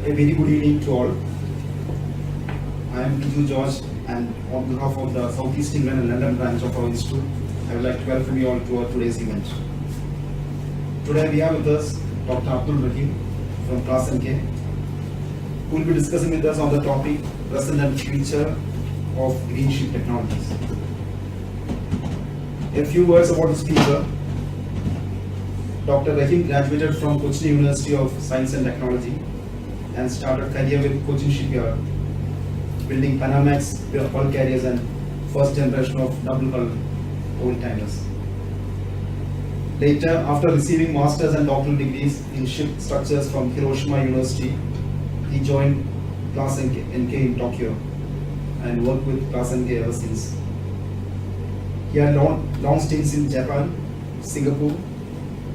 A very good evening to all. I am Abdul George, and on behalf of the Southeast England and London branch of our institute, I would like to welcome you all to our today's event. Today we have with us Dr. Abdul Rahim from ClassNK, who will be discussing with us on the topic present and future of GreenShip technologies. A few words about the speaker. Dr. Rahim graduated from Cochin University of Science and Technology and started career with Cochin Shipyard, building Panamax bulk carriers and first generation of double hull old timers. Later, after receiving master's and doctoral degrees in ship structures from Hiroshima University, he joined ClassNK in Tokyo and worked with ClassNK ever since. He had long stints in Japan, Singapore,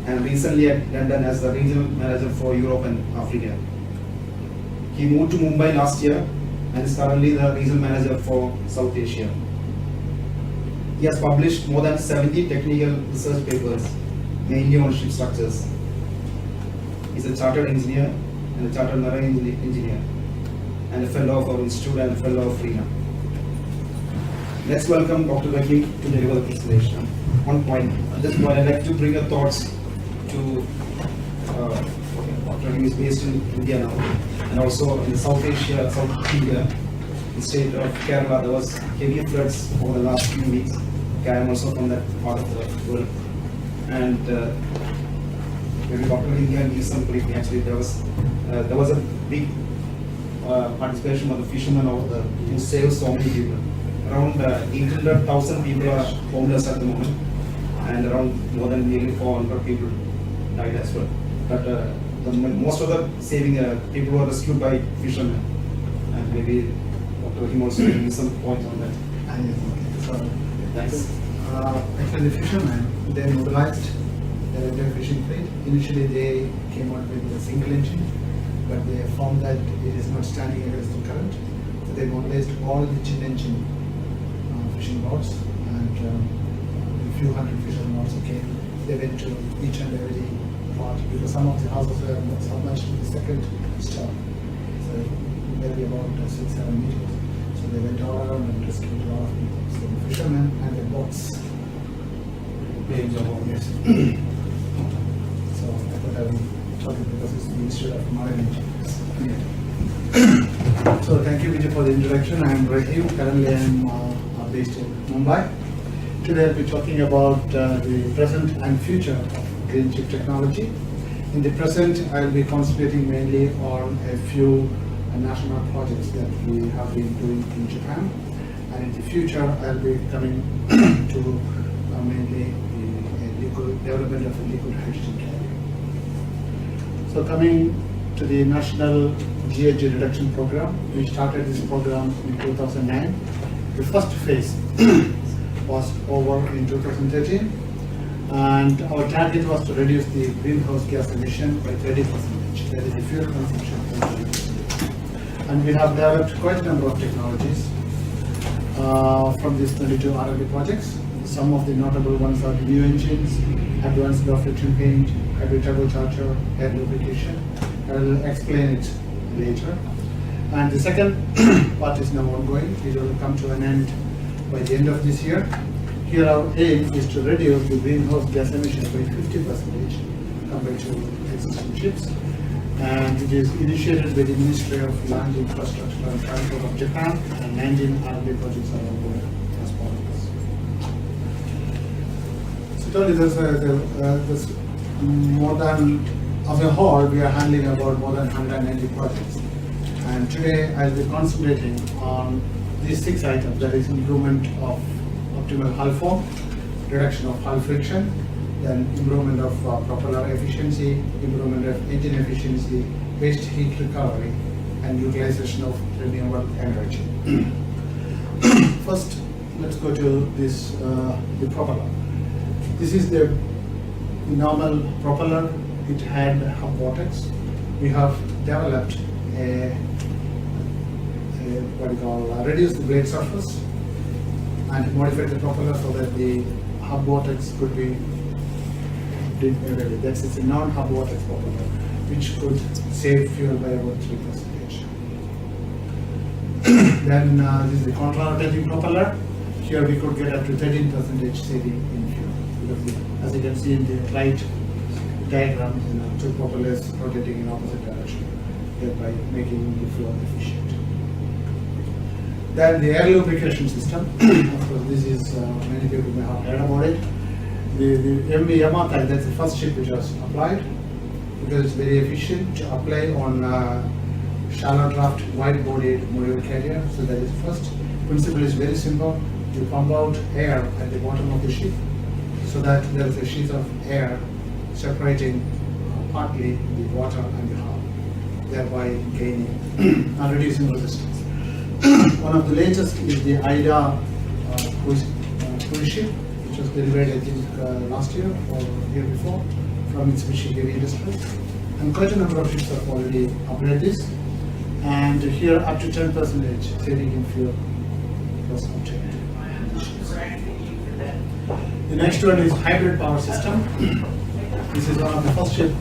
and recently at London as the regional manager for Europe and Africa. He moved to Mumbai last year and is currently the regional manager for South Asia. He has published more than 70 technical research papers, mainly on ship structures. He is a chartered engineer and a chartered marine engineer, and a fellow of our institute and a fellow of FRINA. Let's welcome Dr. Rahim to deliver the presentation. One point, at this point I'd like to bring your thoughts to Dr. Rahim is based in India now, and also in South Asia, South India, the state of Kerala. There was heavy floods over the last few weeks. I am also from that part of the world, and maybe Dr. Rahim can give some briefing. Actually, there was a big participation of the fishermen over there who saved so many people. Around 800,000 people are homeless at the moment, and around more than nearly 400 people died as well. But most of the saving people were rescued by fishermen, and maybe Dr. Rahim also will give some points on that. Thanks. Actually, the fishermen, they mobilized their fishing fleet. Initially, they came out with a single engine, but they found that it is not standing against the current. So they mobilized all the twin engine fishing boats, and a few hundred fishermen also came. They went to each and every part because some of the houses were submerged to the second story, so maybe about 6-7 meters. So they went all around and rescued a lot of people. So the fishermen and the boats. Yes. So I thought I would talk it because it's the Institute of Marine Engineers. So thank you, Vijay, for the introduction. I am Rahim. Currently I am based in Mumbai. Today I'll be talking about the present and future of GreenShip technology. In the present, I'll be concentrating mainly on a few national projects that we have been doing in Japan, and in the future, I'll be coming to mainly the development of a liquid hydrogen carrier. So coming to the National GHG Reduction Program, we started this program in 2009. The first phase was over in 2013, and our target was to reduce the greenhouse gas emission by 30%, that is the fuel consumption. And we have developed quite a number of technologies from these 22 R&D projects. Some of the notable ones are the new engines, advanced friction paint, hybrid turbocharger, air lubrication. I will explain it later. And the second part is now ongoing. It will come to an end by the end of this year. Here our aim is to reduce the greenhouse gas emissions by 50% compared to existing ships. And it is initiated by the Ministry of Land, Infrastructure and Transport of Japan, and 19 R&D projects are ongoing as part of this. So totally there's more than, as a whole, we are handling about more than 190 projects. And today I'll be concentrating on these 6 items, that is improvement of optimal hull form, reduction of hull friction, then improvement of propeller efficiency, improvement of engine efficiency, waste heat recovery, and utilization of renewable energy. First, let's go to this the propeller. This is the normal propeller. It had hub vortex. We have developed a reduce the blade surface and modify the propeller so that the hub vortex could be that's a non-hub vortex propeller. which could save fuel by about 3%. Then this is the contra-rotating propeller. Here we could get up to 13% saving in fuel. Because as you can see in the right diagram, two propellers rotating in opposite direction, thereby making the fuel efficient. Then the air lubrication system. Of course, this is many people may have heard about it. The MV Yamaha, that's the first ship which was applied because it's very efficient to apply on shallow draft wide-bodied module carrier. So that is first. Principle is very simple. You pump out air at the bottom of the ship so that there is a sheet of air separating partly the water and the hull, thereby gaining and reducing resistance. One of the latest is the IDA cruise ship, which was delivered I think last year or year before from Mitsubishi Heavy Industries. And quite a number of ships have already upgraded this. And here up to 10% saving in fuel was obtained. The next one is hybrid power system. This is one of the first ships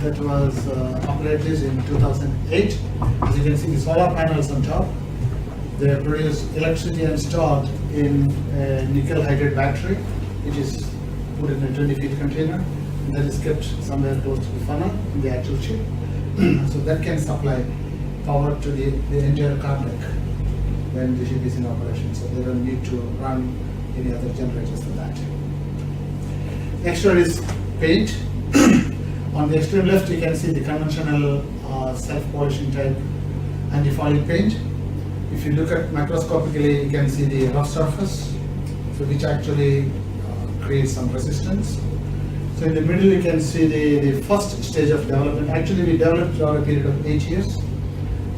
that was operated in 2008. As you can see, the solar panels on top. They produce electricity and stored in a nickel hydride battery, which is put in a 20-feet container, and that is kept somewhere close to the funnel in the actual ship. So that can supply power to the entire car deck when the ship is in operation. So they don't need to run any other generators for that. Next one is paint. On the extreme left, you can see the conventional self-polishing type anti-fouling paint. If you look at macroscopically, you can see the rough surface, so which actually creates some resistance. So in the middle, you can see the first stage of development. Actually, we developed over a period of 8 years.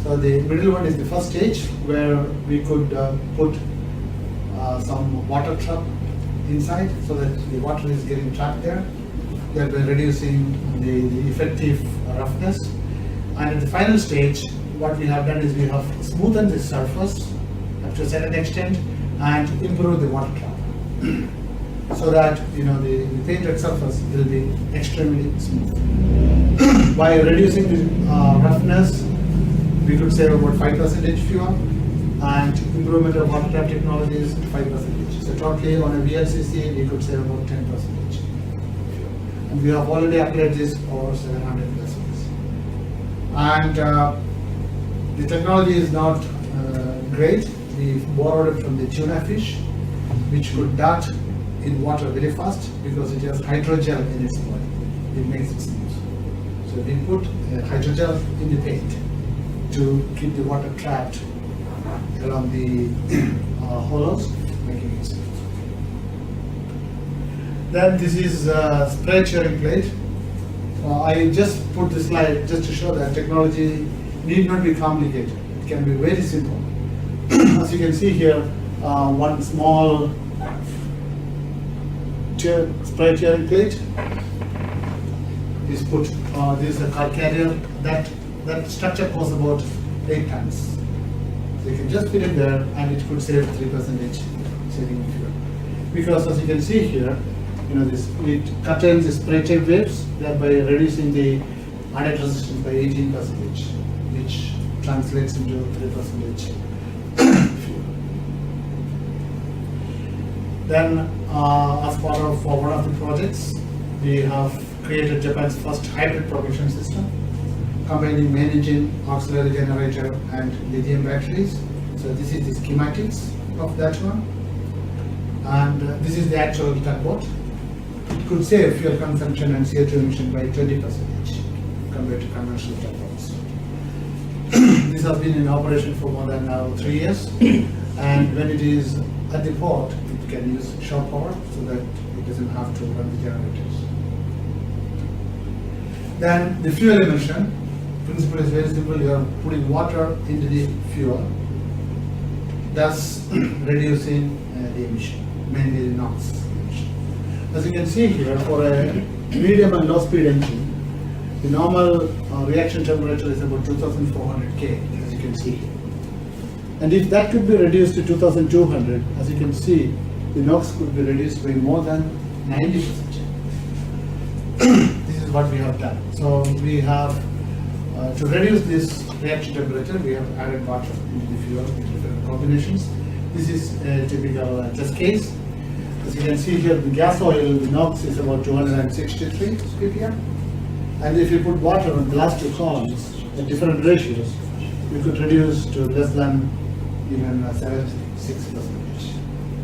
So the middle one is the first stage where we could put some water trap inside so that the water is getting trapped there, thereby reducing the effective roughness. And at the final stage, what we have done is we have smoothened the surface up to a certain extent and improved the water trap so that the painted surface will be extremely smooth. By reducing the roughness, we could save about 5% fuel, and improvement of water trap technology is 5%. So totally on a VLCC, we could save about 10% fuel. And we have already applied this over 700 vessels. And the technology is not great. We borrowed it from the tuna fish, which could dart in water very fast because it has hydrogel in its body. It makes it smooth. So we put hydrogel in the paint to keep the water trapped along the hollows, making it smooth. Then this is spray cheering plate. I just put this slide just to show that technology need not be complicated. It can be very simple. As you can see here, one small spray cheering plate is put. This is a car carrier. That structure costs about 8 tons. So you can just fit it there, and it could save 3% saving in fuel. Because as you can see here, it contains the spray tape waves, thereby reducing the ionic resistance by 18%, which translates into 3% fuel. Then, as part of one of the projects, we have created Japan's first hybrid propulsion system, combining main engine, auxiliary generator, and lithium batteries. So this is the schematics of that one. And this is the actual tugboat. It could save fuel consumption and CO2 emission by 20% compared to conventional tugboats. This has been in operation for more than now 3 years. And when it is at the port, it can use shore power so that it doesn't have to run the generators. Then the fuel emulsion principle is very simple. You are putting water into the fuel, thus reducing the emission, mainly the NOx emission. As you can see here, for a medium and low speed engine, the normal reaction temperature is about 2400 K, as you can see here. And if that could be reduced to 2200, as you can see, the NOx could be reduced by more than 90%. This is what we have done. So we have, to reduce this reaction temperature, we have added water into the fuel in different combinations. This is a typical test case. As you can see here, the gas oil, the NOx is about 263 ppm. And if you put water on the last two columns at different ratios, you could reduce to less than even 76%.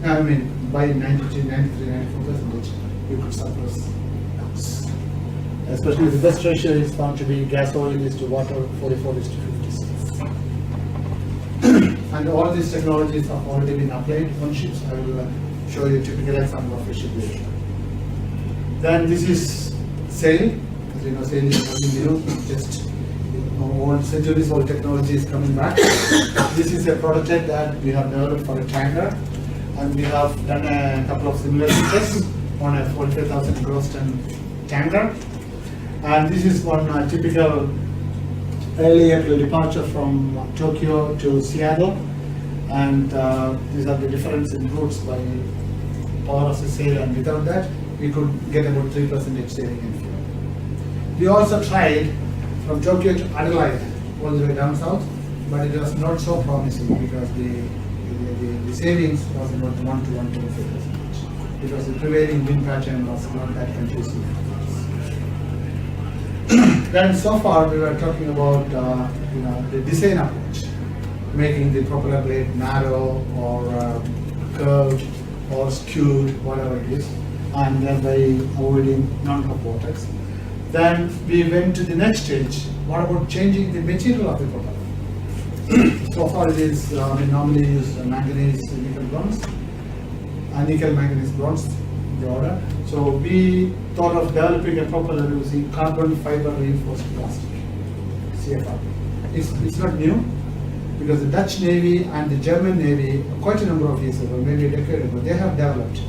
I mean, by 92, 93, 94%, you could suppress NOx. Especially the best ratio is found to be gas oil is to water 44 is to 56. And all these technologies have already been applied on ships. I will show you a typical example of a ship later. Then this is sail. As you know, sail is nothing new, just old centuries old technology is coming back. This is a prototype that we have developed for a tanker, and we have done a couple of simulation tests on a 45,000 gross ton tanker. And this is one typical early April departure from Tokyo to Seattle. And these are the difference in routes by power of the sail, and without that, we could get about 3% saving in fuel. We also tried from Tokyo to Adelaide, all the way down south, but it was not so promising because the savings was about 1 to 1.5%. Because the prevailing wind pattern was not that conducive. Then so far we were talking about the design approach, making the propeller blade narrow or curved or skewed, whatever it is, and then by avoiding non-hub vortex. Then we went to the next stage. What about changing the material of the propeller? So far it is, we normally use manganese nickel bronze, nickel manganese bronze, the order. So we thought of developing a propeller using carbon fiber reinforced plastic, CFRP. It's not new, because the Dutch Navy and the German Navy, quite a number of years ago, maybe a decade ago, they have developed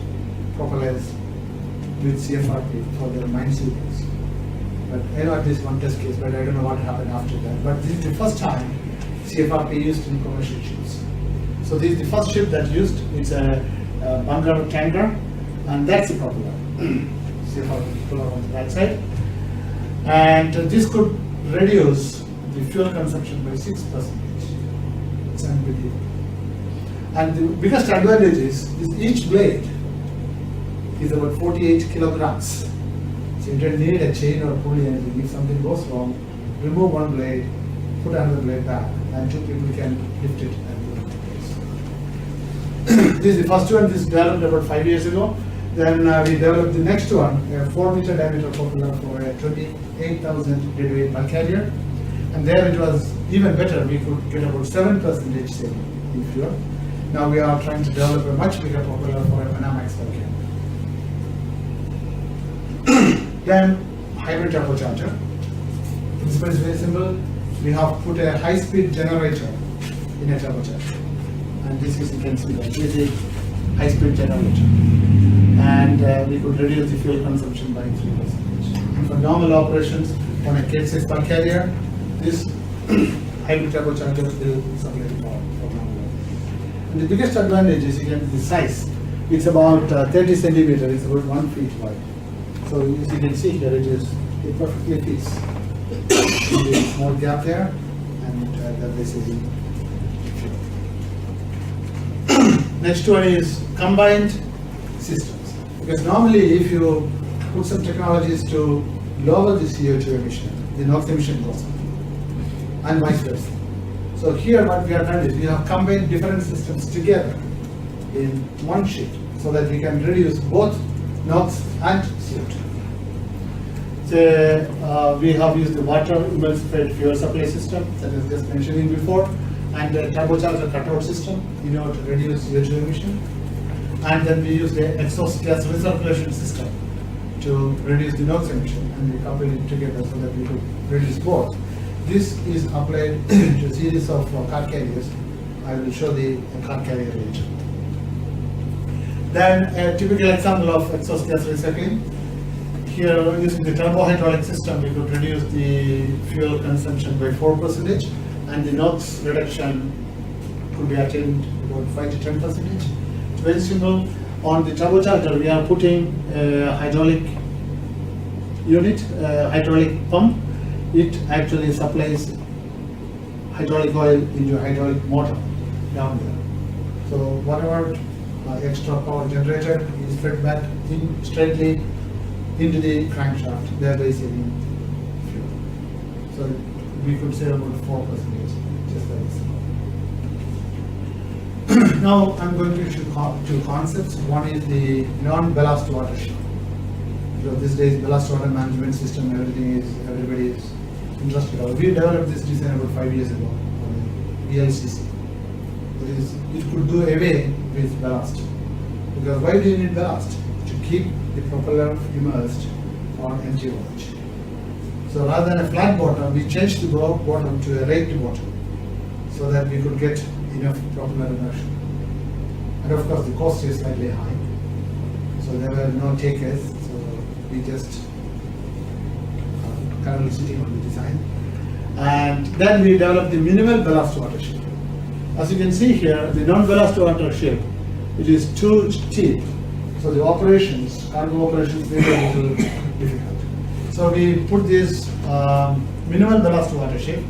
propellers with CFRP for their minesweepers. But I know at least one test case, but I don't know what happened after that. But this is the first time CFRP used in commercial ships. So this is the first ship that used. It's a bunker tanker, and that's the propeller. CFRP propeller on the right side. And this could reduce the fuel consumption by 6%. It's unbelievable. And the biggest advantage is each blade is about 48 kilograms. So you don't need a chain or pulley anything. If something goes wrong, remove one blade, put another blade back, and two people can lift it and put it in place. This is the first one. This developed about 5 years ago. Then we developed the next one, a 4-meter diameter propeller for a 28,000 deadweight bulk carrier. And there it was even better. We could get about 7% saving in fuel. Now we are trying to develop a much bigger propeller for a Panamax bulk carrier. Then hybrid turbocharger. Principle is very simple. We have put a high-speed generator in a turbocharger, and this is, you can see that this is high-speed generator, and we could reduce the fuel consumption by 3%. And for normal operations on a K6 bulk carrier, this hybrid turbocharger will supply the power for normal operations. And the biggest advantage is again the size. It's about 30 centimeters. It's about 1 feet wide. So as you can see here, it perfectly fits. There is a small gap there, and that is the next one is combined systems. Because normally, if you put some technologies to lower the CO2 emission, the NOx emission goes up, and vice versa. So here, what we have done is we have combined different systems together in one ship, so that we can reduce both NOx and CO2. So, we have used the water emulsified fuel supply system that I was just mentioning before, and the turbocharger cutout system in order to reduce CO2 emission. And then we use the exhaust gas recirculation system to reduce the NOx emission, and we couple it together so that we could reduce both. This is applied to a series of car carriers. I will show the car carrier later. Then a typical example of exhaust gas recycling. Here, using the turbo-hydraulic system, we could reduce the fuel consumption by 4%, and the NOx reduction could be attained about 5 to 10%. It's very simple. On the turbocharger, we are putting a hydraulic unit, hydraulic pump. It actually supplies hydraulic oil into a hydraulic motor down there. So whatever extra power generated is fed back in straightly into the crankshaft, thereby saving fuel. So we could save about 4% just like this. Now I'm going to issue two concepts. One is the non-ballast water ship. So these days ballast water management system, everybody is interested. We developed this design about 5 years ago on VLCC. It could do away with ballast. Because why do you need ballast? To keep the propeller immersed on empty voyage. So rather than a flat bottom, we changed the bottom to a raked bottom so that we could get enough propeller immersion. And of course the cost is slightly high. So there were no takers, so we just currently sitting on the design. And then we developed the minimal ballast water ship. As you can see here, the non-ballast water ship, it is too steep. So the operations, cargo operations, they are a little difficult. So we put this minimal ballast water ship.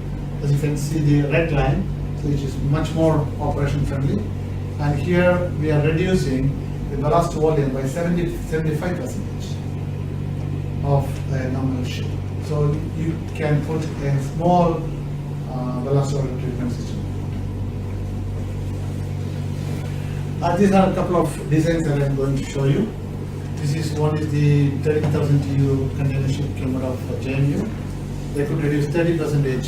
As you can see the red line, so which is much more operation friendly. And here we are reducing the ballast volume by 75% of a normal ship. So you can put a small ballast water treatment system. These are a couple of designs that I'm going to show you. This is one is the 30,000 TEU container ship came out of JMU. They could reduce 30%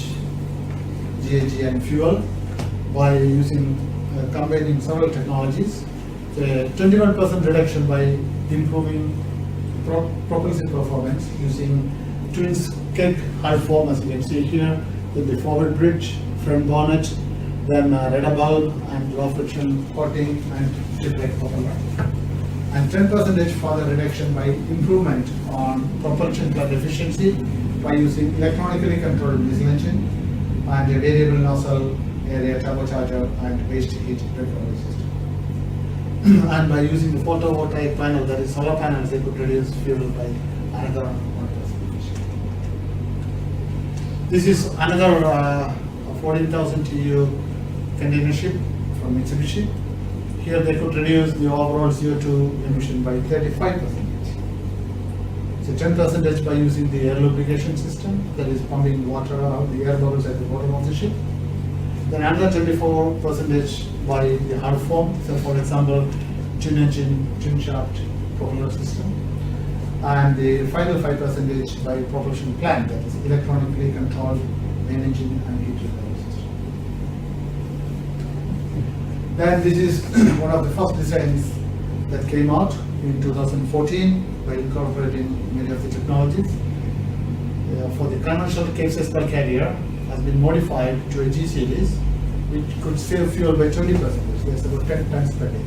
GHG and fuel by using combining several technologies. 21% reduction by improving propulsion performance using twin keg hull form, as you can see here, with the forward bridge, front bonnet, then radar bulb and low friction coating and strip-like propeller. And 10% further reduction by improvement on propulsion plug efficiency by using electronically controlled diesel engine and a variable nozzle area turbocharger and waste heat recovery system. And by using the photovoltaic panel, that is solar panels, they could reduce fuel by another 1%. This is another 14,000 TEU container ship from Mitsubishi. Here they could reduce the overall CO2 emission by 35%. So 10% by using the air lubrication system, that is pumping water out the air bubbles at the bottom of the ship. Then another 24% by the hull form, so for example, twin engine, twin shaft propeller system. And the final 5% by propulsion plant, that is electronically controlled main engine and heat recovery system. Then this is one of the first designs that came out in 2014 by incorporating many of the technologies. For the conventional cases per carrier has been modified to a G series, which could save fuel by 20%. That's about 10 tons per day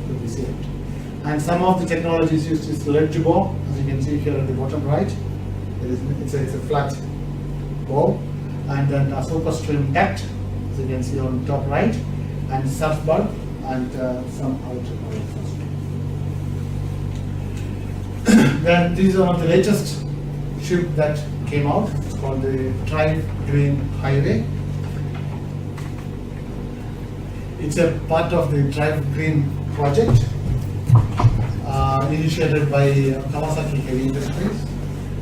could be saved. And some of the technologies used is lead bow, as you can see here at the bottom right. It's a flat bow, and then a super stream duct, as you can see on top right, and surf bulb, and some other technologies. Then this is one of the latest ship that came out. It's called the Drive Green Highway. It's a part of the Drive Green project initiated by Kawasaki Heavy Industries,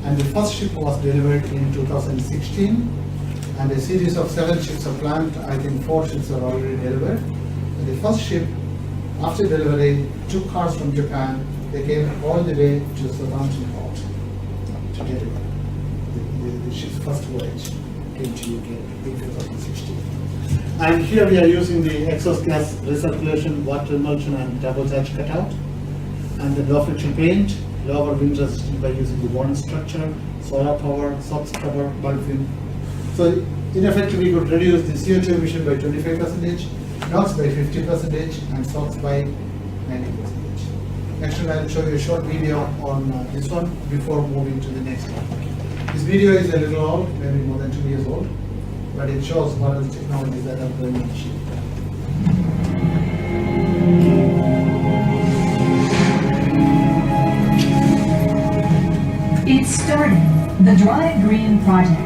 and the first ship was delivered in 2016, and a series of 7 ships are planned. I think 4 ships are already delivered. And the first ship, after delivery, 2 cars from Japan, they came all the way to Southampton port to deliver. The ship's first voyage came to UK in 2016. And here we are using the exhaust gas recirculation, water emulsion and turbocharger cutout, and the low friction paint, lower wind resistance by using the bond structure, solar power, SOx cover, bulb fin. So in effect we could reduce the CO2 emission by 25%, NOx by 50%, and SOx by 90%. Next one, I'll show you a short video on this one before moving to the next one. This video is a little old, maybe more than 2 years old, but it shows what are the technologies that are going on the ship. It's Starting the Drive Green project.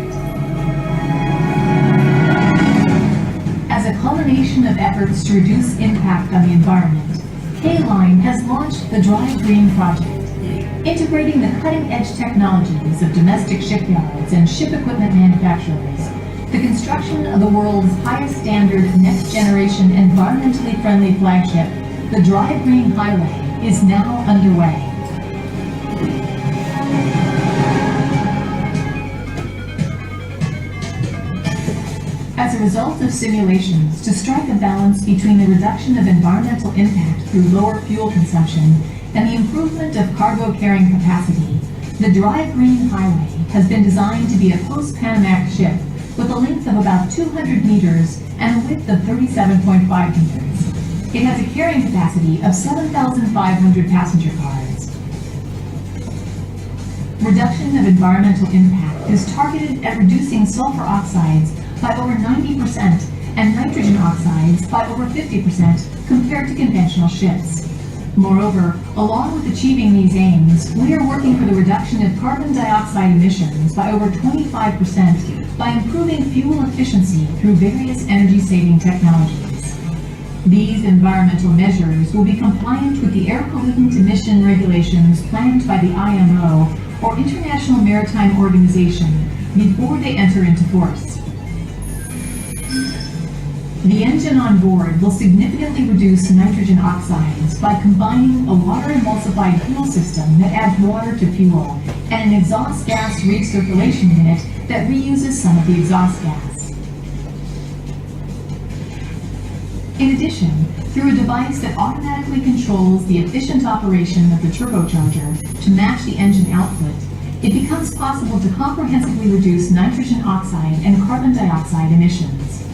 As a culmination of efforts to reduce impact on the environment, K-Line has launched the Drive Green project, integrating the cutting-edge technologies of domestic shipyards and ship equipment manufacturers. The construction of the world's highest standard next-generation environmentally friendly flagship, the Drive Green Highway, is now underway. As a result of simulations to strike a balance between the reduction of environmental impact through lower fuel consumption and the improvement of cargo carrying capacity, the Drive Green Highway has been designed to be a post-Panamax ship with a length of about 200 meters and a width of 37.5 meters. It has a carrying capacity of 7,500 passenger cars. Reduction of environmental impact is targeted at reducing sulfur oxides by over 90% and nitrogen oxides by over 50% compared to conventional ships. Moreover, along with achieving these aims, we are working for the reduction of carbon dioxide emissions by over 25% by improving fuel efficiency through various energy-saving technologies. These environmental measures will be compliant with the air pollutant emission regulations planned by the IMO, or International Maritime Organization, before they enter into force. The engine on board will significantly reduce nitrogen oxides by combining a water-emulsified fuel system that adds water to fuel and an exhaust gas recirculation unit that reuses some of the exhaust gas. In addition, through a device that automatically controls the efficient operation of the turbocharger to match the engine output, it becomes possible to comprehensively reduce nitrogen oxide and carbon dioxide emissions.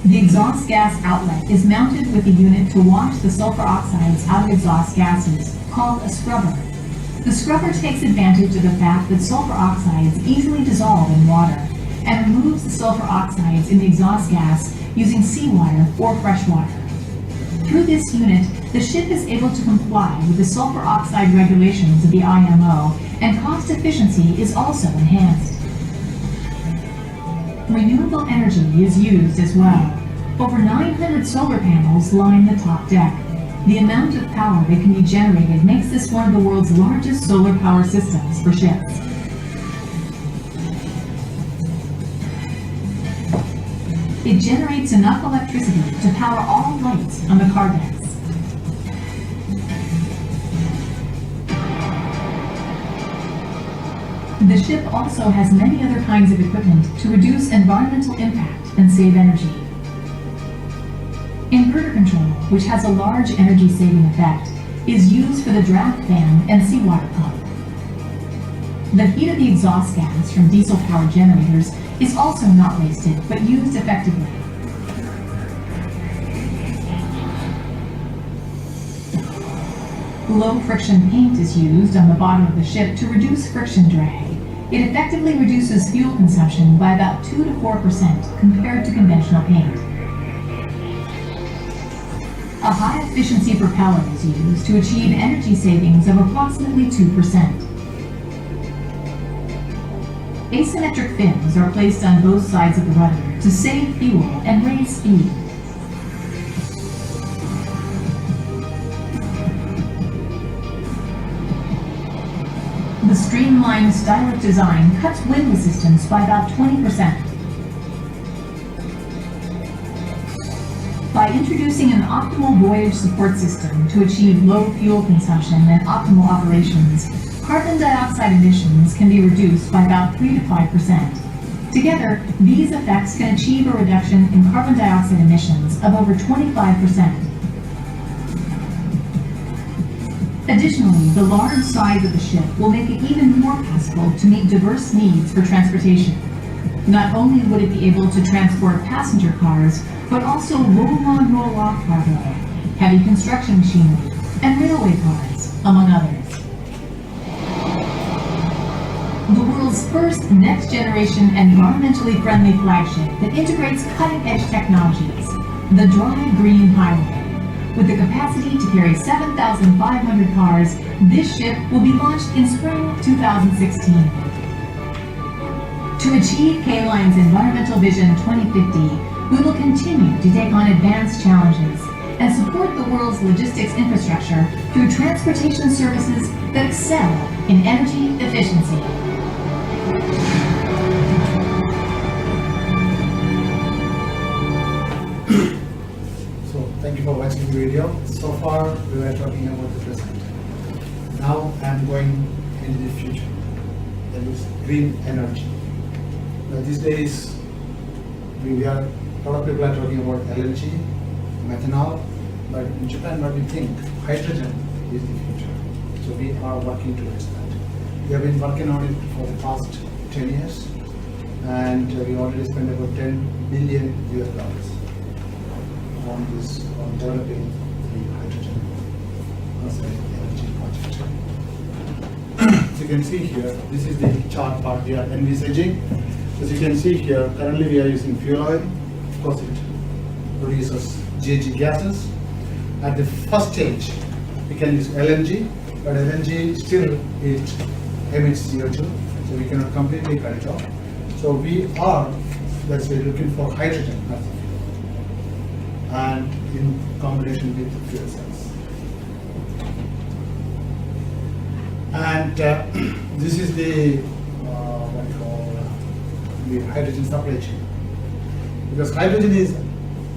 The exhaust gas outlet is mounted with a unit to wash the sulfur oxides out of exhaust gases, called a scrubber. The scrubber takes advantage of the fact that sulfur oxides easily dissolve in water and removes the sulfur oxides in the exhaust gas using seawater or fresh water. Through this unit, the ship is able to comply with the sulfur oxide regulations of the IMO, and cost efficiency is also enhanced. Renewable energy is used as well. Over 900 solar panels line the top deck. The amount of power that can be generated makes this one of the world's largest solar power systems for ships. It generates enough electricity to power all lights on the car decks. The ship also has many other kinds of equipment to reduce environmental impact and save energy. Inverter control, which has a large energy-saving effect, is used for the draft fan and seawater pump. The heat of the exhaust gas from diesel-powered generators is also not wasted, but used effectively. Low-friction paint is used on the bottom of the ship to reduce friction drag. It effectively reduces fuel consumption by about 2 to 4% compared to conventional paint. A high-efficiency propeller is used to achieve energy savings of approximately 2%. Asymmetric fins are placed on both sides of the rudder to save fuel and raise speed. The streamlined stylic design cuts wind resistance by about 20%. By introducing an optimal voyage support system to achieve low fuel consumption and optimal operations, carbon dioxide emissions can be reduced by about 3 to 5%. Together, these effects can achieve a reduction in carbon dioxide emissions of over 25%. Additionally, the large size of the ship will make it even more possible to meet diverse needs for transportation. Not only would it be able to transport passenger cars, but also roll-on, roll-off cargo, heavy construction machinery, and railway cars, among others. The world's first next-generation environmentally friendly flagship that integrates cutting-edge technologies, the Drive Green Highway, With the capacity to carry 7,500 cars, this ship will be launched in spring 2016. To achieve K-Line's Environmental Vision 2050, we will continue to take on advanced challenges and support the world's logistics infrastructure through transportation services that excel in energy efficiency. So, thank you for watching the video. So far, we were talking about the present. Now, I'm going into the future. That is green energy. Now, these days, a lot of people are talking about LNG, methanol, but in Japan, what we think, hydrogen is the future. So we are working towards that. We have been working on it for the past 10 years, and we already spent about $10 billion on developing the hydrogen as an energy project. As you can see here, this is the chart part we are envisaging. As you can see here, currently we are using fuel oil. Of course, it produces GHG gases. At the first stage, we can use LNG, but LNG still it emits CO2, so we cannot completely cut it off. So we are, let's say, looking for hydrogen as a fuel, and in combination with fuel cells. And this is the what we call the hydrogen supply chain. Because hydrogen is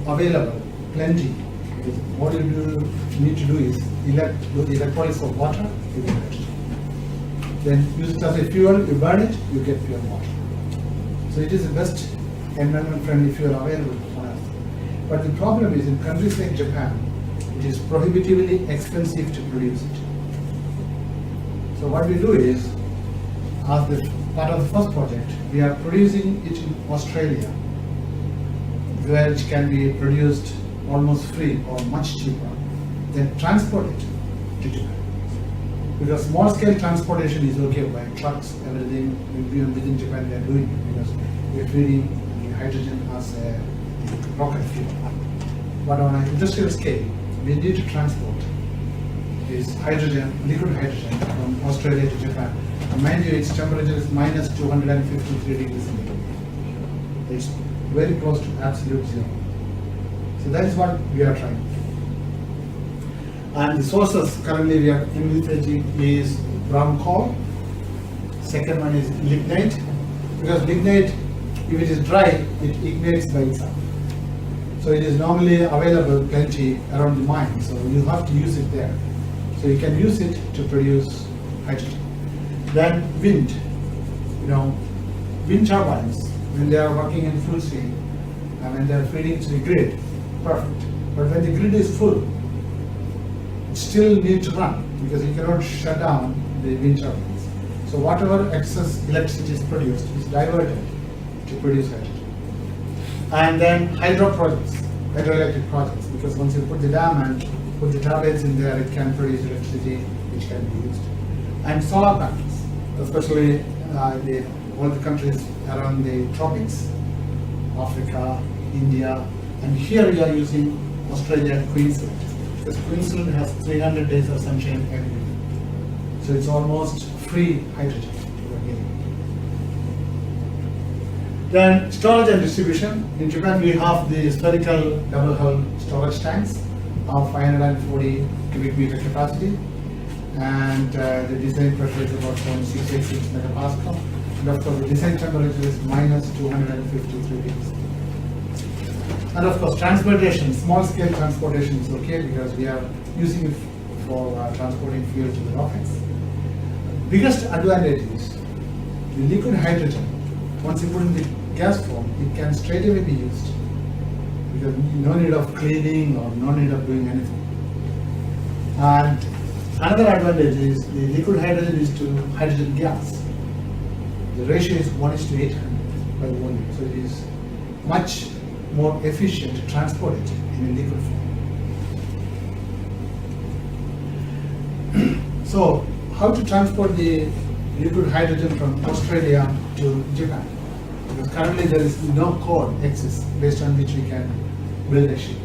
available plenty. Because what you need to do is do the electrolysis of water, you get hydrogen. Then use it as a fuel, you burn it, you get pure water. So it is the best environment friendly fuel available on Earth. But the problem is in countries like Japan, it is prohibitively expensive to produce it. So what we do is, as the part of the first project, we are producing it in Australia, where it can be produced almost free or much cheaper, then transport it to Japan. Because small scale transportation is okay by trucks, everything, even within Japan they are doing it because we are treating the hydrogen as a rocket fuel. But on an industrial scale, we need to transport this hydrogen, liquid hydrogen from Australia to Japan. And mind you, its temperature is minus 253 degrees centigrade. It's very close to absolute zero. So that is what we are trying. And the sources currently we are envisaging is brown coal. Second one is lignite, because lignite, if it is dry, it ignites by itself. So it is normally available plenty around the mine, so you have to use it there. So you can use it to produce hydrogen. Then wind, wind turbines, when they are working in full swing, and when they are feeding to the grid, perfect. But when the grid is full, it still needs to run because you cannot shut down the wind turbines. So whatever excess electricity is produced is diverted to produce hydrogen. And then hydroelectric projects, because once you put the dam and put the turbines in there, it can produce electricity which can be used. And solar panels, especially all the countries around the tropics, Africa, India, and here we are using Australia and Queensland, because Queensland has 300 days of sunshine every year. So it's almost free hydrogen we're getting. Then storage and distribution. In Japan we have the spherical double hull storage tanks of 540 cubic meter capacity, and the design pressure is about 0.686 megapascal. And of course the design temperature is minus 253 degrees. And of course transportation, small scale transportation is okay because we are using it for transporting fuel to the rockets. Biggest advantage is the liquid hydrogen. Once you put in the gas form, it can straight away be used because no need of cleaning or no need of doing anything. And another advantage is the liquid hydrogen is to hydrogen gas. The ratio is 1:800 by volume, so it is much more efficient to transport it in a liquid form. So, how to transport the liquid hydrogen from Australia to Japan? Because currently there is no code exists based on which we can build a ship.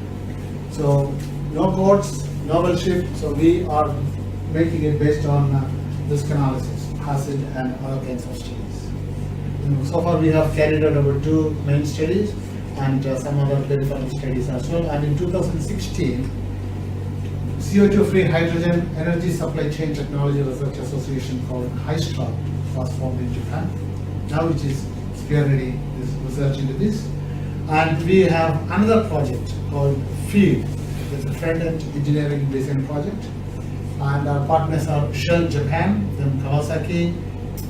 So, no codes, no well shift, so we are making it based on risk analysis, hazard and other kinds of studies. So far we have carried out our 2 main studies and some other peripheral studies as well. And in 2016, CO2-free hydrogen energy supply chain technology research association called HYSTRA was formed in Japan. Now it is spearheading this research into this. And we have another project called FEED. It's a front-end engineering design project. And our partners are Shell Japan, then Kawasaki,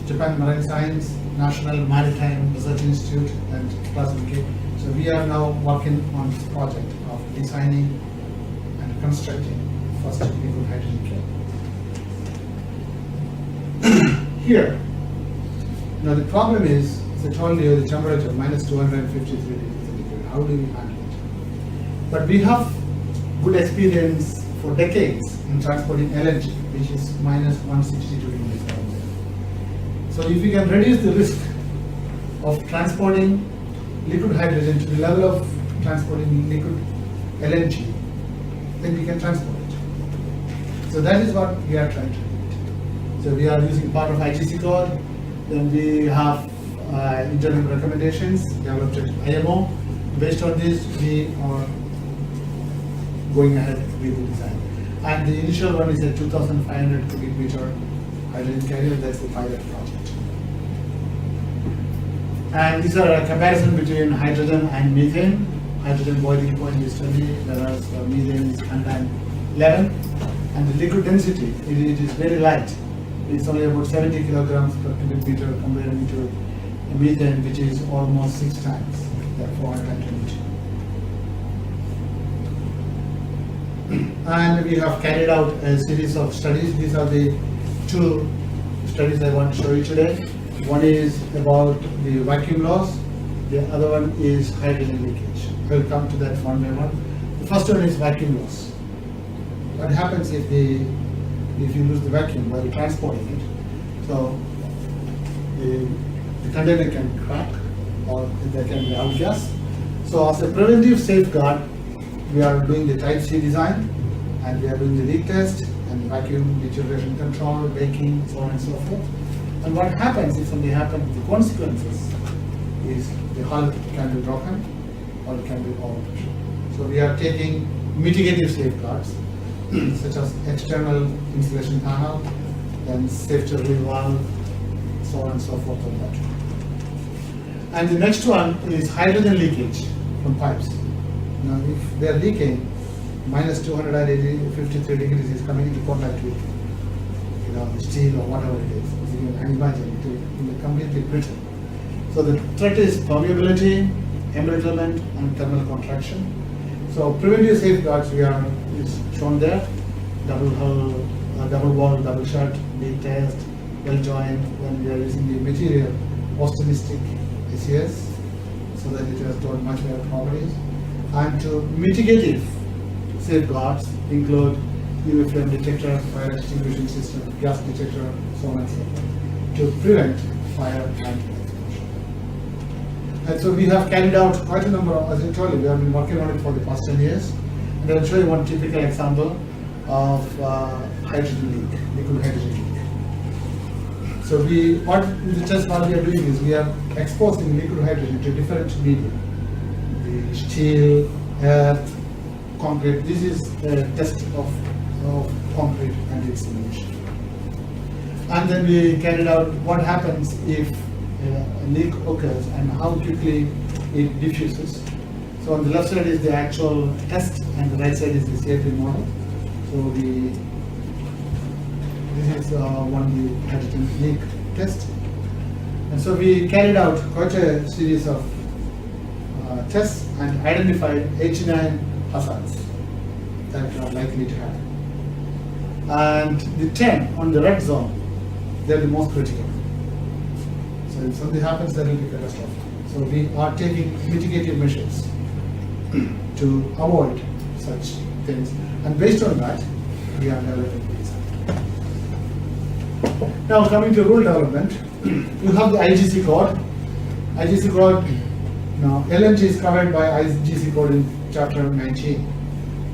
Japan Marine Science, National Maritime Research Institute, and ClassNK. So we are now working on this project of designing and constructing first liquid hydrogen can. Here, now the problem is, as I told you, the temperature minus 253 degrees centigrade. How do we handle it? But we have good experience for decades in transporting LNG, which is minus 162 degrees down there. So if we can reduce the risk of transporting liquid hydrogen to the level of transporting liquid LNG, then we can transport it. So that is what we are trying to do. So we are using part of IGC code, then we have internal recommendations developed at IMO. Based on this, we are going ahead with the design. And the initial one is a 2,500 cubic meter hydrogen carrier. That's the pilot project. And these are a comparison between hydrogen and methane. Hydrogen boiling point is 20, whereas methane is 111. And the liquid density, it is very light. It's only about 70 kilograms per cubic meter compared to methane, which is almost 6 times that 422. And we have carried out a series of studies. These are the 2 studies I want to show you today. One is about the vacuum loss, the other one is hydrogen leakage. We'll come to that one by one. The first one is vacuum loss. What happens if you lose the vacuum while transporting it? So the container can crack or there can be outgas. So as a preventive safeguard, we are doing the type C design and we are doing the leak test and vacuum deterioration control, baking, so on and so forth. And what happens if something happens, the consequences is the hull can be broken or it can be overpressure. So we are taking mitigative safeguards such as external insulation panel, then safety relief valve, so on and so forth on that. And the next one is hydrogen leakage from pipes. Now if they are leaking, minus 253 degrees is coming into contact with steel or whatever it is. You can imagine it will be completely brittle. So the threat is permeability, embrittlement and thermal contraction. So preventive safeguards is shown there. Double hull, double wall, double shut, leak test, well joined. When we are using the material, optimistic ACS, so that it has got much better properties. And to mitigative safeguards include UV flame detector, fire extinguishing system, gas detector, so on and so forth, to prevent fire and explosion. And so we have carried out quite a number of, as I told you, we have been working on it for the past 10 years. And I'll show you one typical example of hydrogen leak, liquid hydrogen leak. So what we are doing is we are exposing liquid hydrogen to different media, the steel, earth, concrete. This is a test of concrete and its emulsion. And then we carried out what happens if a leak occurs and how quickly it diffuses. So on the left side is the actual test and the right side is the CFRP model. So this is one the hydrogen leak test. And so we carried out quite a series of tests and identified 89 hazards that are likely to happen. And the 10 on the red zone, they're the most critical. So if something happens, that will be catastrophic. So we are taking mitigative measures to avoid such things. And based on that, we are developing these. Now coming to rule development, you have the IGC code. IGC code, now LNG is covered by IGC code in chapter 19,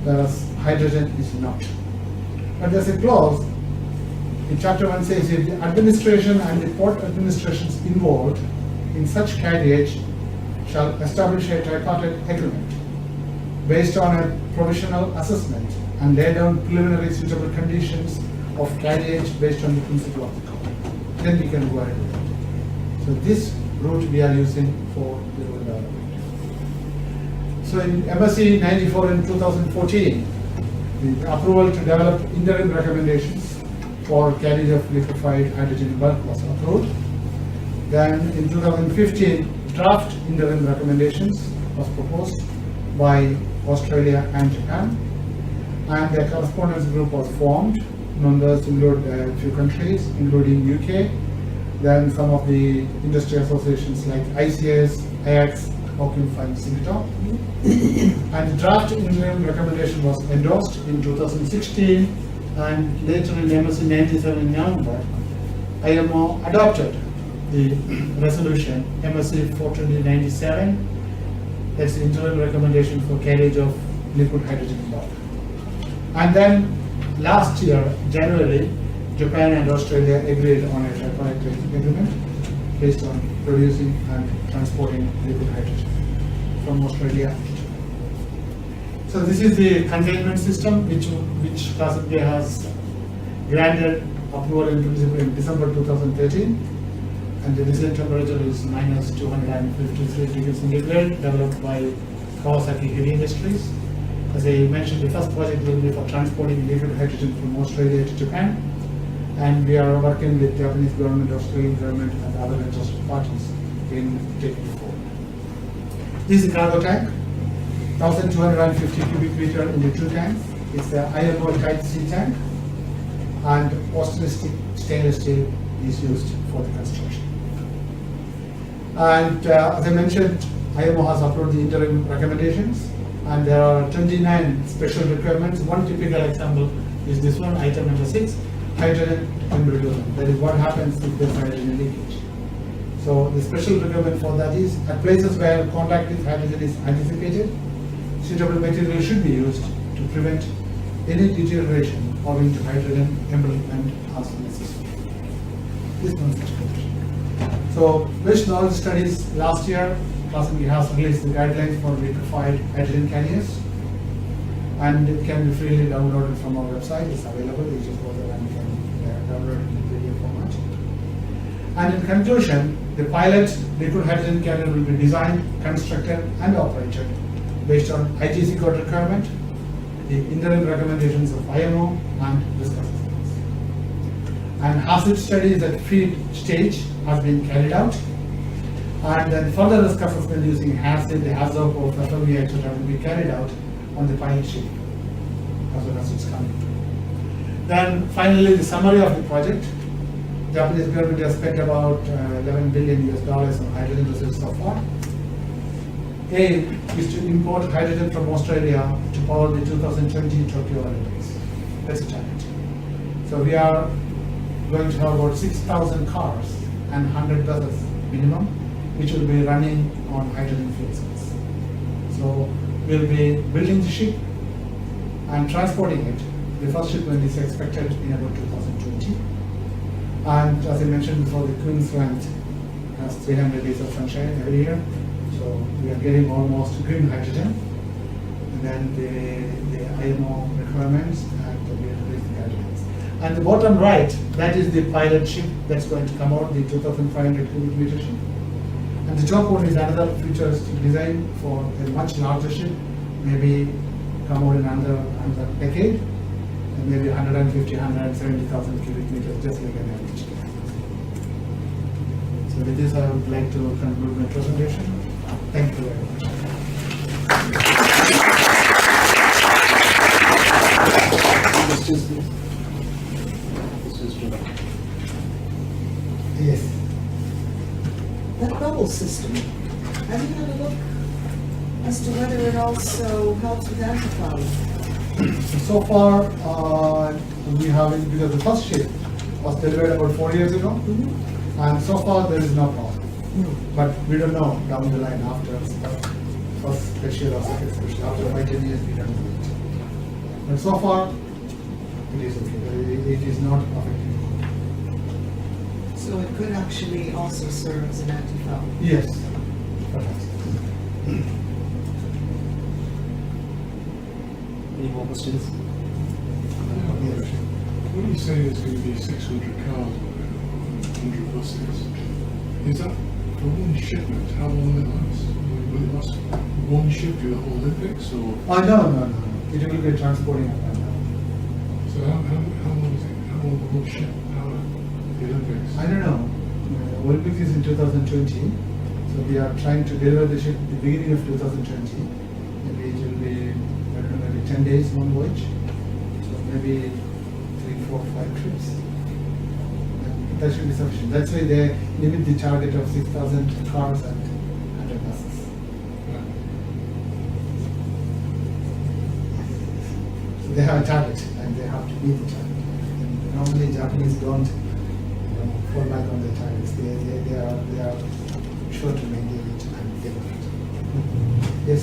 whereas hydrogen is not. But there's a clause in Chapter 1 says if the administration and the port administrations involved in such carriage shall establish a tripartite agreement based on a provisional assessment and lay down preliminary suitable conditions of carriage based on the principle of the code, then we can go ahead with it. So this route we are using for the road development. So in MSc 94 in 2014, the approval to develop interim recommendations for carriage of liquefied hydrogen in bulk was approved. Then in 2015, draft interim recommendations was proposed by Australia and Japan, and a correspondence group was formed. Members include a few countries, including UK, then some of the industry associations like ICS, IAX, Occupy and Singapore. And the draft interim recommendation was endorsed in 2016, and later in MSc 97 in November, IMO adopted the resolution MSc 42097. That's the interim recommendation for carriage of liquid hydrogen in bulk. And then last year, January, Japan and Australia agreed on a tripartite agreement based on producing and transporting liquid hydrogen from Australia to Japan. So this is the containment system which ClassNK has granted approval in principle in December 2013, and the design temperature is minus 253 degrees centigrade, developed by Kawasaki Heavy Industries. As I mentioned, the first project will be for transporting liquid hydrogen from Australia to Japan, and we are working with Japanese government, Australian government, and other interested parties in taking it forward. This is a cargo tank, 1,250 cubic meter in the two tanks. It's the IMO Type C tank, and Austin stainless steel is used for the construction. And as I mentioned, IMO has approved the interim recommendations, and there are 29 special requirements. One typical example is this one, item number 6, hydrogen emulsion. That is what happens if there's hydrogen leakage. So the special requirement for that is at places where contact with hydrogen is anticipated, suitable material should be used to prevent any deterioration owing to hydrogen emulsion as necessary. This one is condition. So, based knowledge studies last year, ClassNK has released the guidelines for liquefied hydrogen carriers, and it can be freely downloaded from our website. It's available. You just go there and you can download it in video format. And in conclusion, the pilot liquid hydrogen carrier will be designed, constructed, and operated based on ITC code requirement, the interim recommendations of IMO, and risk assessments. And hazard studies at feed stage has been carried out, and then further risk assessment using hazard, the hazard of FME, etc. will be carried out on the pilot ship as well as it's coming. Then finally, the summary of the project. Japanese government has spent about $11 billion on hydrogen research so far. A is to import hydrogen from Australia to power the 2020 Tokyo Olympics. That's a challenge. So we are going to have about 6,000 cars and 100 buses minimum, which will be running on hydrogen fuel cells. So we'll be building the ship and transporting it. The first shipment is expected in about 2020. And as I mentioned before, the Queensland has 300 days of sunshine every year. So we are getting almost green hydrogen. And then the IMO requirements, and we are releasing the guidelines. And the bottom right, that is the pilot ship that's going to come out, the 2,500 cubic meter ship. And the top one is another futuristic design for a much larger ship, maybe come out in another decade, and maybe 150, 170,000 cubic meters, just like an average ship. So with this, I would like to conclude my presentation. Thank you very much. Questions, please? Questions from Yes. That bubble system, have you had a look as to whether it also helps with antifouling? So far, we haven't, because the first ship was delivered about 4 years ago, and so far there is no problem. But we don't know down the line after first special or second special. After 5-10 years, we don't know it. But so far, it is okay. It is not affecting. So it could actually also serve as an antifoul. Yes, perhaps. Any more questions? When you say there's going to be 600 cars or 100 buses, is that for one shipment? How long will it last? Will it last one ship through the whole Olympics, or No. It will be transporting up and down. so how long is it? How long will one ship power the Olympics? I don't know. Olympics is in 2020, so we are trying to deliver the ship at the beginning of 2020. Maybe it will be, I don't know, maybe 10 days, one voyage. So maybe 3, 4, 5 trips. And that should be sufficient. That's why they limit the target of 6,000 cars and 100 buses. So they have a target and they have to meet the target. And normally Japanese don't fall back on their targets. They are sure to maintain it and deliver it. Yes.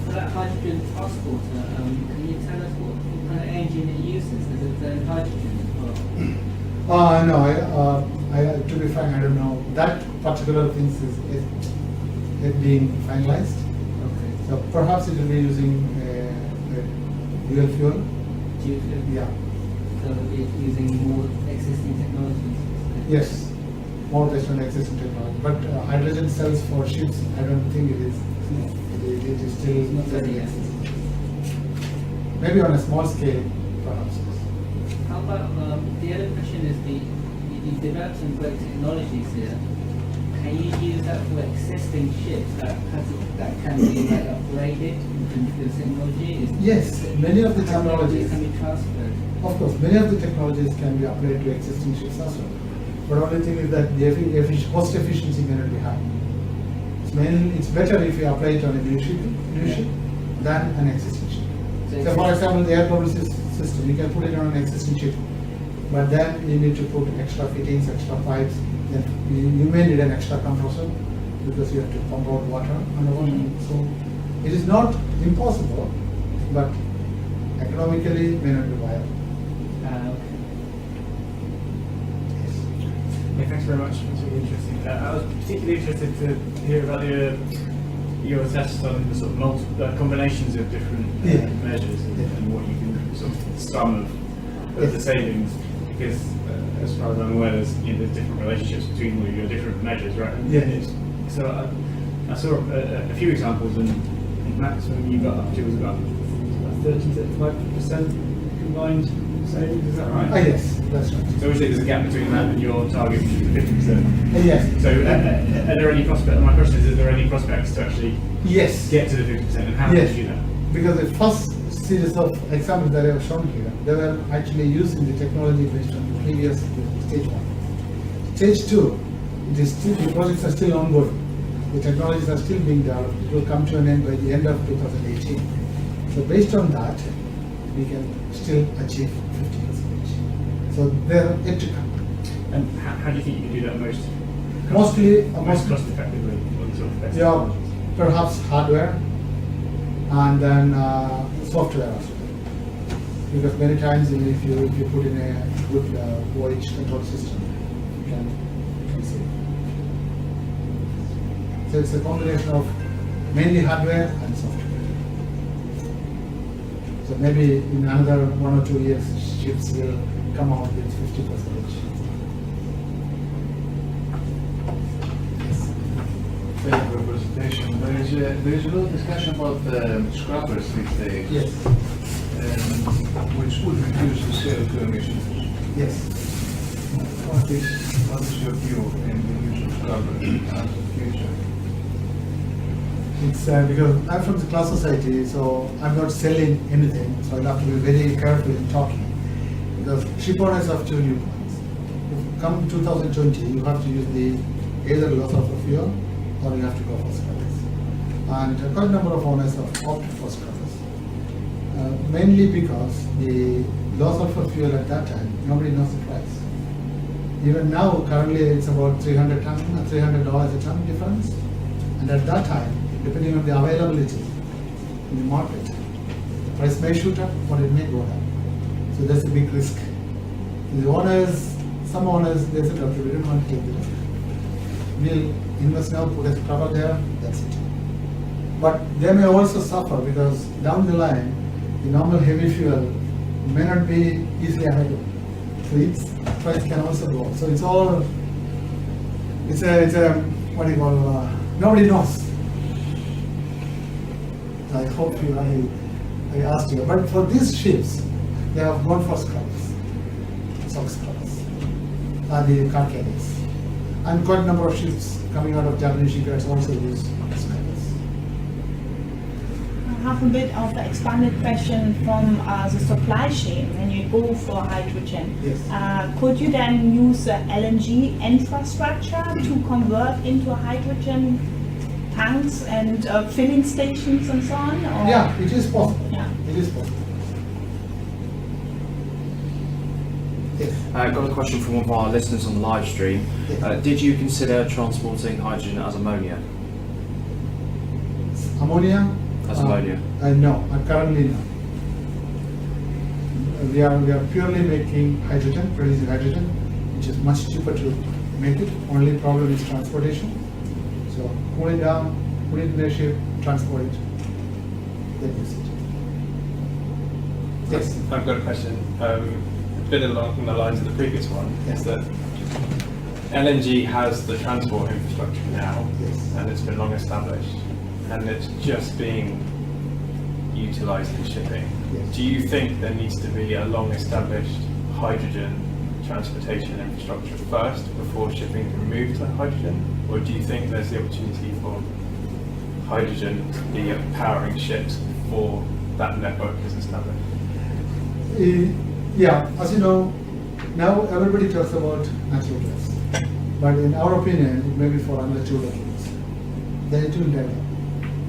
For that hydrogen transporter, can you tell us what kind of engine it uses? Does it burn hydrogen as well? No, to be frank, I don't know. That particular thing is being finalized. Okay. So perhaps it will be using dual fuel. Do you feel Yeah. so it's using more existing technologies? Yes. More based on existing technology. But hydrogen cells for ships, I don't think it is. It is still Not very very existing. Maybe on a small scale, perhaps. How about the other question is you developed some great technologies here. Can you use that for existing ships that can be like upgraded into the technology? Yes, many of the technologies. Can be transferred. Of course, many of the technologies can be applied to existing ships as well. But only thing is that the cost efficiency may not be high. It's better if you apply it on a new ship than an existing ship. So for example, the air bubble system, you can put it on an existing ship, but then you need to put extra fittings, extra pipes, then you may need an extra compressor because you have to pump out water underwater. So it is not impossible, but economically may not be viable. Okay. Yes. Yeah, thanks very much. That's really interesting. I was particularly interested to hear about your tests on the sort of multiple combinations of different measures and what you can sort of sum of the savings. Because as far as I'm aware, there's different relationships between all your different measures, right? And Yeah. So I saw a few examples, and the maximum you got up to was about 30-35% combined savings. Is that right? Yes, that's right. So obviously there's a gap between that and your target, which is 50%. Yes. So are there any prospects, my question is there any prospects to actually Yes. get to the 50% and how Yes. do you do that? Because the first series of examples that I have shown here, they were actually using the technology based on the previous stage 1. Stage 2, it is still, the projects are still ongoing. The technologies are still being developed. It will come to an end by the end of 2018. So based on that, we can still achieve 50%. So they're yet to come. And how do you think you can do that most Most cost effectively or sort of best yeah, technologies? perhaps hardware and then software as well. Because many times if you put in a good voyage control system, you can save. So it's a combination of mainly hardware and software. So maybe in another 1 or 2 years, ships will come out with 50%. Thank you for the presentation. There is a lot of discussion about scrubbers these days. Yes. Which would reduce the CO2 emissions. Yes. What is your view in the use of scrubbers as a future? It's because I'm from the class society, so I'm not selling anything, so I'll have to be very careful in talking. Because ship owners have two viewpoints. Come 2020, you have to use either low sulfur fuel or you have to go for scrubbers. And quite a number of owners have opted for scrubbers. Mainly because the low sulfur fuel at that time, nobody knows the price. Even now, currently it's about $300 a ton difference. And at that time, depending on the availability in the market, price may shoot up or it may go down. So that's a big risk. The owners, some owners, they said, okay, we don't want to take the risk. We'll invest now, put a cover there, that's it. But they may also suffer because down the line, the normal heavy fuel may not be easily available. So its price can also go up. So it's all, it's a what do you call, nobody knows. I hope I asked you. But for these ships, they have gone for scrubbers, SOx scrubbers, and the car carriers. And quite a number of ships coming out of Japanese shipyards also use scrubbers. I have a bit of an expanded question from the supply chain. When you go for hydrogen, Yes. could you then use the LNG infrastructure to convert into hydrogen tanks and filling stations and so on? Or? Yeah, it is possible. Yeah. It is possible. Yes. I've got a question from one of our listeners on the live stream. Yes. Did you consider transporting hydrogen as ammonia? Ammonia? As ammonia? No, currently no. We are purely making hydrogen, producing hydrogen, which is much cheaper to make it. Only problem is transportation. So cool it down, put it in a ship, transport it, then use it. Yes. I've got a question. A bit along the lines of the previous one, Yes. is that LNG has the transport infrastructure now, Yes. and it's been long established, and it's just being utilized in shipping. Yes. Do you think there needs to be a long established hydrogen transportation infrastructure first before shipping can move to hydrogen? Or do you think there's the opportunity for hydrogen to be powering ships before that network is established? Yeah, as you know, now everybody talks about natural gas, but in our opinion, it may be for another 2 decades. Then it will develop.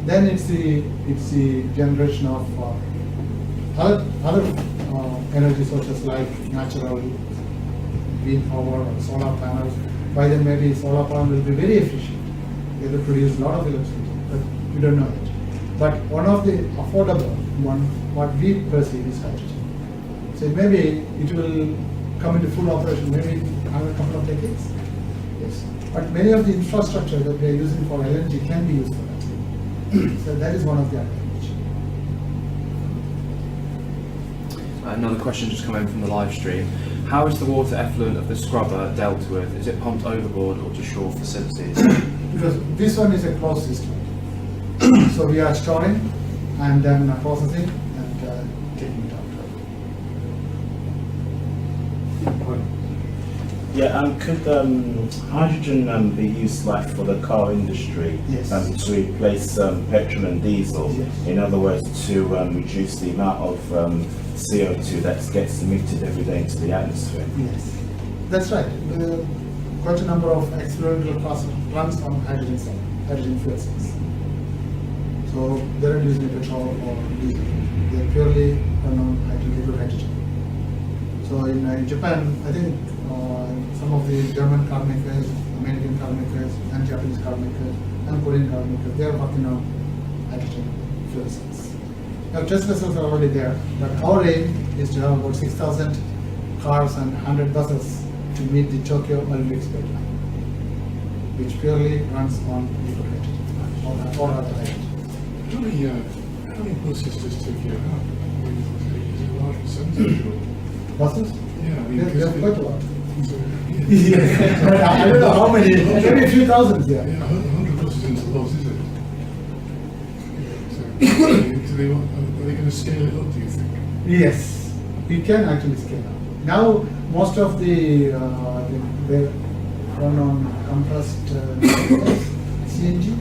Then it's the generation of other energy sources like natural wind power or solar panels. By then maybe solar panel will be very efficient. They will produce a lot of electricity, but we don't know it. But one of the affordable one, what we perceive is hydrogen. So maybe it will come into full operation maybe in another couple of decades. Yes. But many of the infrastructure that we are using for LNG can be used for that. So that is one of the advantages. Another question just come in from the live stream. How is the water effluent of the scrubber dealt with? Is it pumped overboard or to shore facilities? Because this one is a closed system. So we are storing and then processing and taking it out. Yeah, could hydrogen be used like for the car industry? Yes. To replace petrol and diesel? Yes. In other words, to reduce the amount of CO2 that gets emitted every day into the atmosphere? Yes, that's right. Quite a number of experimental classes runs on hydrogen fuel cells. So they're not using petrol or diesel. They purely run on hydrogen. So in Japan, I think some of the German car makers, American car makers, and Japanese car makers, and Korean car makers, they are working on hydrogen fuel cells. Now test vessels are already there, but our aim is to have about 6,000 cars and 100 buses to meet the Tokyo Olympics deadline, which purely runs on liquid hydrogen or other hydrogen. How many buses does Tokyo have? I mean, is it a large percentage or? Buses? Yeah, I mean, They have quite a lot. Yeah, Yes, but I don't know how many, maybe a few thousand, yeah. 100 buses isn't a lot, is it? So, are they going to scale it up, do you think? Yes, we can actually scale up. Now, most of the they run on compressed CNG.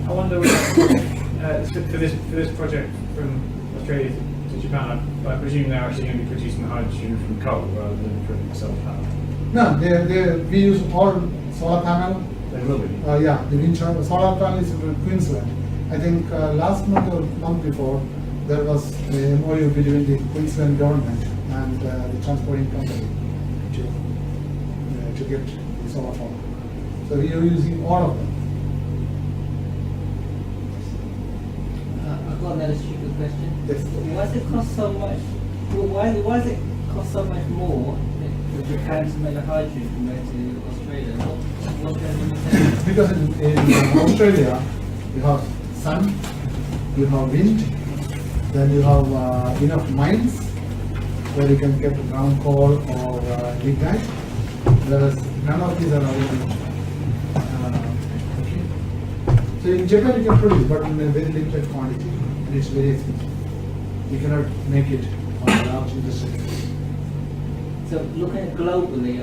I wonder for this project from Australia to Japan, I presume they're actually going to be producing the hydrogen from coal rather than from solar power. No, we use all solar panel. They will be. Yeah, the wind turbine solar panel is in Queensland. I think last month or month before there was a MOU between the Queensland government and the transporting company to get the solar power. So we are using all of them. got another stupid question. Yes. Why does it cost so much? Why does it cost so much more for Japan to make a hydrogen compared to Australia? What's the limitation? Because in Australia, you have sun, you have wind, then you have enough mines where you can get ground coal or lignite, whereas none of these are available. Okay. So in Japan you can produce, but in a very limited quantity, and it's very expensive. You cannot make it on a large industry. So looking at globally,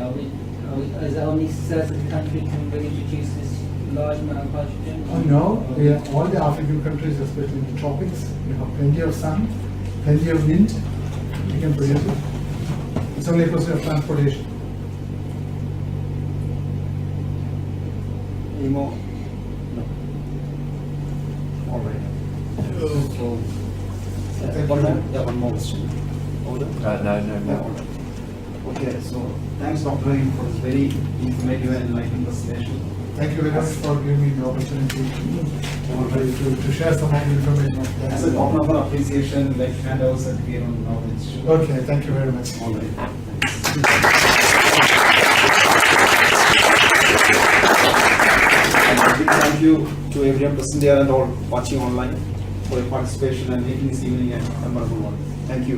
is there only certain countries can really produce this large amount of hydrogen? No, all the African countries, especially in the tropics, you have plenty of sun, plenty of wind, you can produce it. It's only a question of transportation. Any more? No. All right. So, one more question. Over? No more. Okay, so thanks Dr. Rahim for this very informative and enlightening presentation. Thank you very much for giving me the opportunity to share some of the information. As a token of our appreciation, like handouts and gain on knowledge. Okay, thank you very much. All right. And a big thank you to everyone present here and all watching online for your participation and making this evening a memorable one. Thank you.